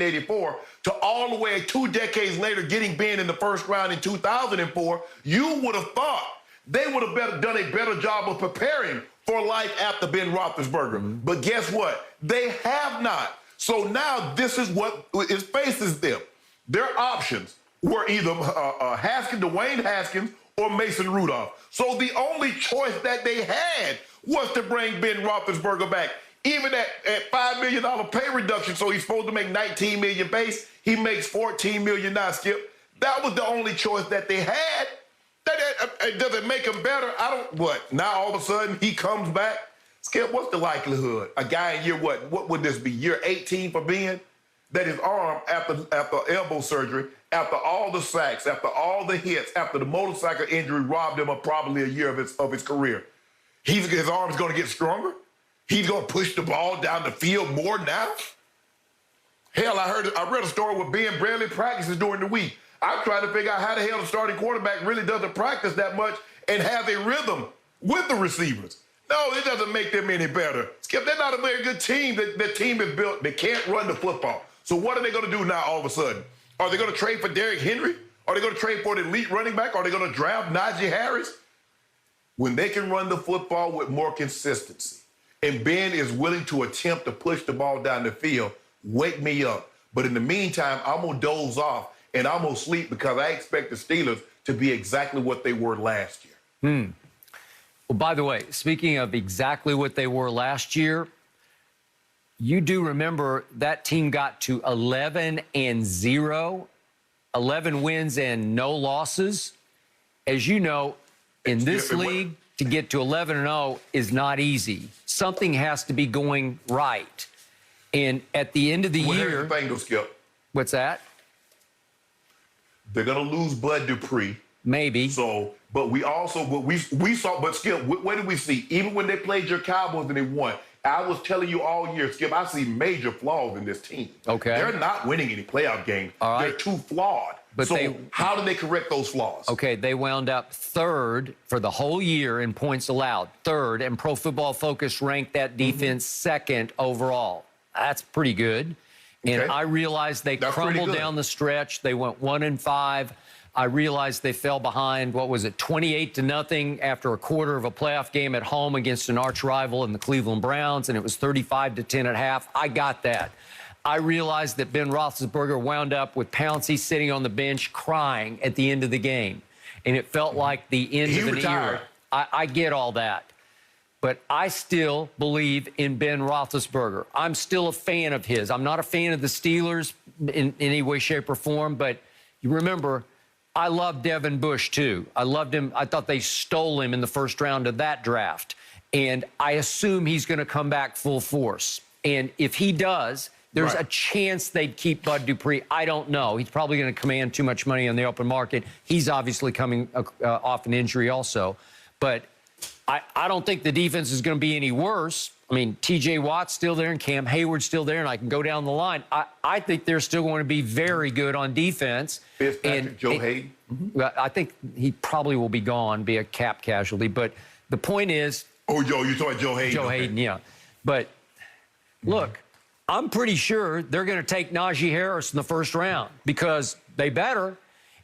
1984 to all the way 2 decades later getting Ben in the first round in 2004, you would have thought they would have done a better job of preparing for life after Ben Roethlisberger. But guess what? They have not. So now this is what it faces them. Their options were either Dwayne Haskins or Mason Rudolph. So the only choice that they had was to bring Ben Roethlisberger back. Even at $5 million pay reduction, so he's supposed to make $19 million base, he makes $14 million now, Skip. That was the only choice that they had. Does it make him better? What? Now all of a sudden he comes back? Skip, what's the likelihood? A guy in year what would this be, year 18 for Ben? That his arm, after elbow surgery, after all the sacks, after all the hits, after the motorcycle injury robbed him of probably a year of his career. His arm's going to get stronger? He's going to push the ball down the field more now? Hell, I read a story where Ben barely practices during the week. I'm trying to figure out how the hell the starting quarterback really doesn't practice that much and have a rhythm with the receivers. No, it doesn't make them any better. Skip, they're not a very good team. That team is built. They can't run the football. So what are they going to do now all of a sudden? Are they going to trade for Derrick Henry? Are they going to trade for an elite running back? Are they going to draft Najee Harris? When they can run the football with more consistency, and Ben is willing to attempt to push the ball down the field, wake me up. But in the meantime, I'm going to doze off and I'm going to sleep because I expect the Steelers to be exactly what they were last year. Well, by the way, speaking of exactly what they were last year, you do remember that team got to 11-0, 11 wins and no losses. As you know, in this league, to get to 11-0 is not easy. Something has to be going right. And at the end of the year... Here's the thing, though, Skip. What's that? They're going to lose Bud Dupree. Maybe. So, but we also, we saw, but Skip, what did we see? Even when they played your Cowboys and they won, I was telling you all year, Skip, I see major flaws in this team. Okay. They're not winning any playoff games. All right. They're too flawed. But so how do they correct those flaws? Okay, they wound up third for the whole year in points allowed. Third, and Pro Football Focus ranked that defense second overall. That's pretty good. And I realized they crumbled down the stretch. They went 1-5. I realized they fell behind, 28-0 after a quarter of a playoff game at home against an arch rival in the Cleveland Browns, and it was 35-10 at half. I got that. I realized that Ben Roethlisberger wound up with Pouncey sitting on the bench crying at the end of the game, and it felt like the end of an era. I get all that. But I still believe in Ben Roethlisberger. I'm still a fan of his. I'm not a fan of the Steelers in any way, shape, or form, but you remember, I love Devin Bush, too. I loved him. I thought they stole him in the first round of that draft. And I assume he's going to come back full force. And if he does, there's a chance they'd keep Bud Dupree. I don't know. He's probably going to command too much money on the open market. He's obviously coming off an injury also. But I don't think the defense is going to be any worse. I mean, T.J. Watt's still there and Cam Hayward's still there, and I can go down the line. I think they're still going to be very good on defense. And Joe Hayden? I think he probably will be gone, be a cap casualty. But the point is... Oh, Joe, you're talking about Joe Hayden. Joe Hayden, yeah. But, look, I'm pretty sure they're going to take Najee Harris in the first round because they better.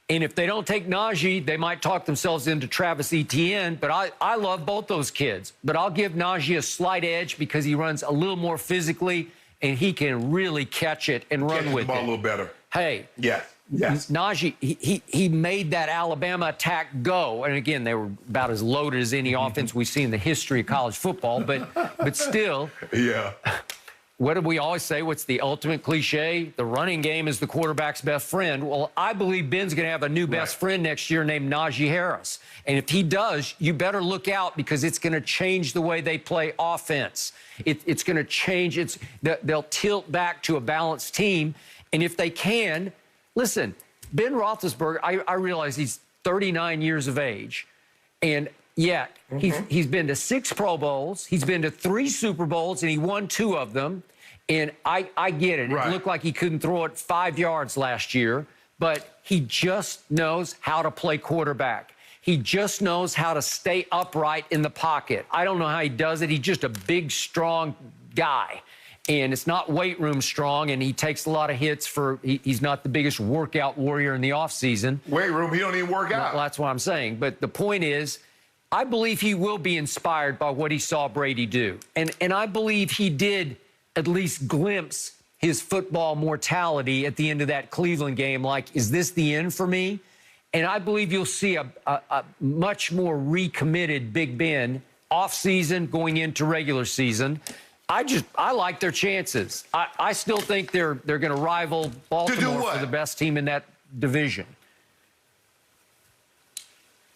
And if they don't take Najee, they might talk themselves into Travis Etienne. But I love both those kids. But I'll give Najee a slight edge because he runs a little more physically, and he can really catch it and run with it. The ball a little better. Hey. Yes. Najee, he made that Alabama attack go. And, again, they were about as loaded as any offense we've seen in the history of college football. But still. Yeah. What do we always say? What's the ultimate cliche? The running game is the quarterback's best friend. Well, I believe Ben's going to have a new best friend next year named Najee Harris. And if he does, you better look out because it's going to change the way they play offense. It's going to change. They'll tilt back to a balanced team. And if they can, listen, Ben Roethlisberger, I realize he's 39 years of age. And yet, he's been to 6 Pro Bowls, he's been to 3 Super Bowls, and he won 2 of them. And I get it. It looked like he couldn't throw it 5 yards last year, but he just knows how to play quarterback. He just knows how to stay upright in the pocket. I don't know how he does it. He's just a big, strong guy. and it's not weight room strong, and he takes a lot of hits he's not the biggest workout warrior in the offseason. Weight room, he don't even work out. Well, that's what I'm saying. But the point is, I believe he will be inspired by what he saw Brady do. And I believe he did at least glimpse his football mortality at the end of that Cleveland game. Like, is this the end for me? And I believe you'll see a much more recommitted Big Ben off-season going into regular season. I like their chances. I still think they're going to rival Baltimore for the best team in that division.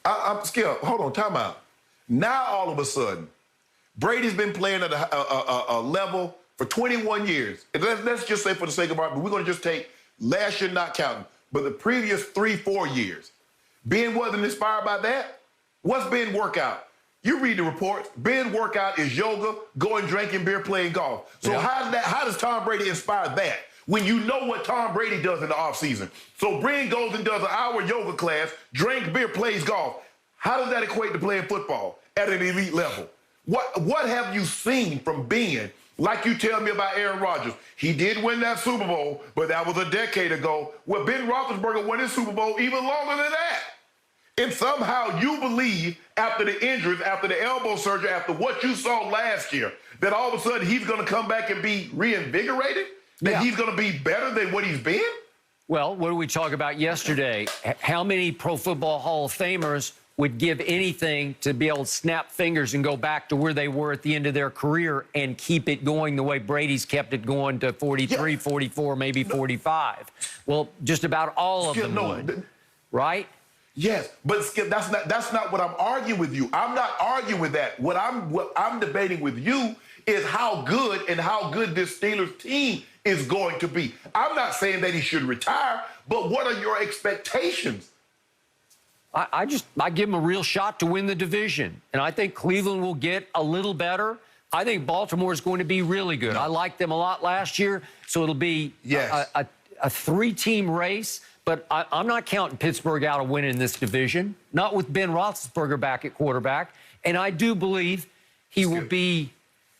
I'm Skip. Hold on, time out. Now all of a sudden, Brady's been playing at a level for 21 years. And let's just say, for the sake of argument, we're going to just take last year, not counting, but the previous 3-4 years. Ben wasn't inspired by that. What's Ben workout? You read the reports. Ben workout is yoga, going drinking beer, playing golf. So how does Tom Brady inspire that when you know what Tom Brady does in the offseason? So Ben goes and does an hour yoga class, drinks beer, plays golf. How does that equate to playing football at an elite level? What have you seen from Ben? Like you tell me about Aaron Rodgers. He did win that Super Bowl, but that was a decade ago. Well, Ben Roethlisberger won his Super Bowl even longer than that. And somehow you believe after the injuries, after the elbow surgery, after what you saw last year, that all of a sudden he's going to come back and be reinvigorated? That he's going to be better than what he's been? Well, what did we talk about yesterday? How many Pro Football Hall of Famers would give anything to be able to snap fingers and go back to where they were at the end of their career and keep it going the way Brady's kept it going to 43, 44, maybe 45? Well, just about all of them would, right? Yes, but Skip, that's not what I'm arguing with you. I'm not arguing with that. What I'm debating with you is how good this Steelers team is going to be. I'm not saying that he should retire, but what are your expectations? I give him a real shot to win the division, and I think Cleveland will get a little better. I think Baltimore is going to be really good. I liked them a lot last year, so it'll be a three-team race. But I'm not counting Pittsburgh out of winning this division, not with Ben Roethlisberger back at quarterback. And I do believe he will be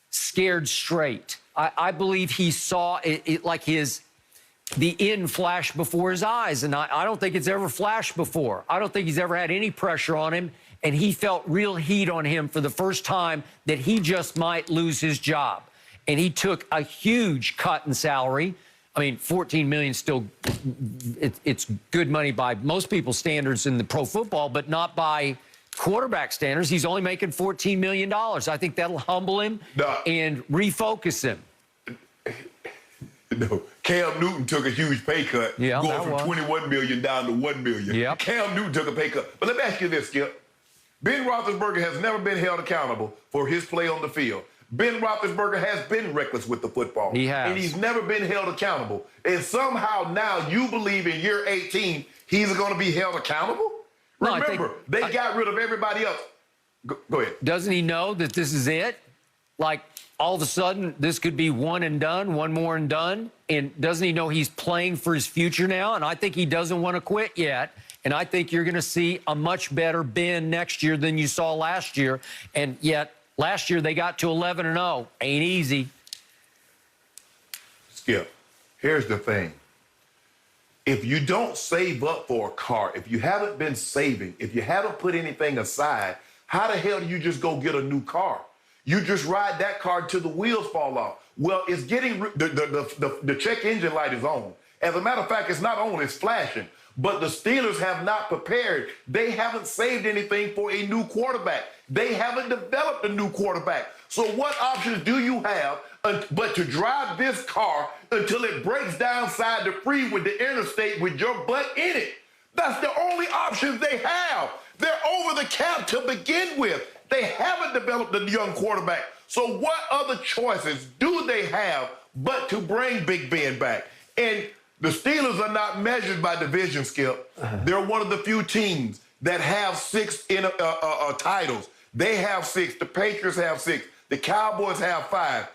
scared straight. I believe he saw it like the end flash before his eyes. And I don't think it's ever flashed before. I don't think he's ever had any pressure on him. And he felt real heat on him for the first time that he just might lose his job. And he took a huge cut in salary. I mean, $14 million still, it's good money by most people's standards in the pro football, but not by quarterback standards. He's only making $14 million. I think that'll humble him and refocus him. No, Cam Newton took a huge pay cut, going from $21 million down to $1 million. Yep. Cam Newton took a pay cut. But let me ask you this, Skip. Ben Roethlisberger has never been held accountable for his play on the field. Ben Roethlisberger has been reckless with the football. He has. And he's never been held accountable. And somehow now you believe in year 18 he's going to be held accountable? No, remember, they got rid of everybody else. Go ahead. Doesn't he know that this is it? Like, all of a sudden, this could be one and done, one more and done? And doesn't he know he's playing for his future now? And I think he doesn't want to quit yet. And I think you're going to see a much better Ben next year than you saw last year. And yet, last year, they got to 11-0. Ain't easy. Skip, here's the thing. If you don't save up for a car, if you haven't been saving, if you haven't put anything aside, how the hell do you just go get a new car? You just ride that car till the wheels fall off. Well, it's getting, the check engine light is on. As a matter of fact, it's not on, it's flashing. But the Steelers have not prepared. They haven't saved anything for a new quarterback. They haven't developed a new quarterback. So what options do you have but to drive this car until it breaks down side the freeway, the interstate with your butt in it? That's the only options they have. They're over the cap to begin with. They haven't developed a young quarterback. So what other choices do they have but to bring Big Ben back? And the Steelers are not measured by division, Skip. They're one of the few teams that have 6 titles. They have 6. The Patriots have 6. The Cowboys have 5.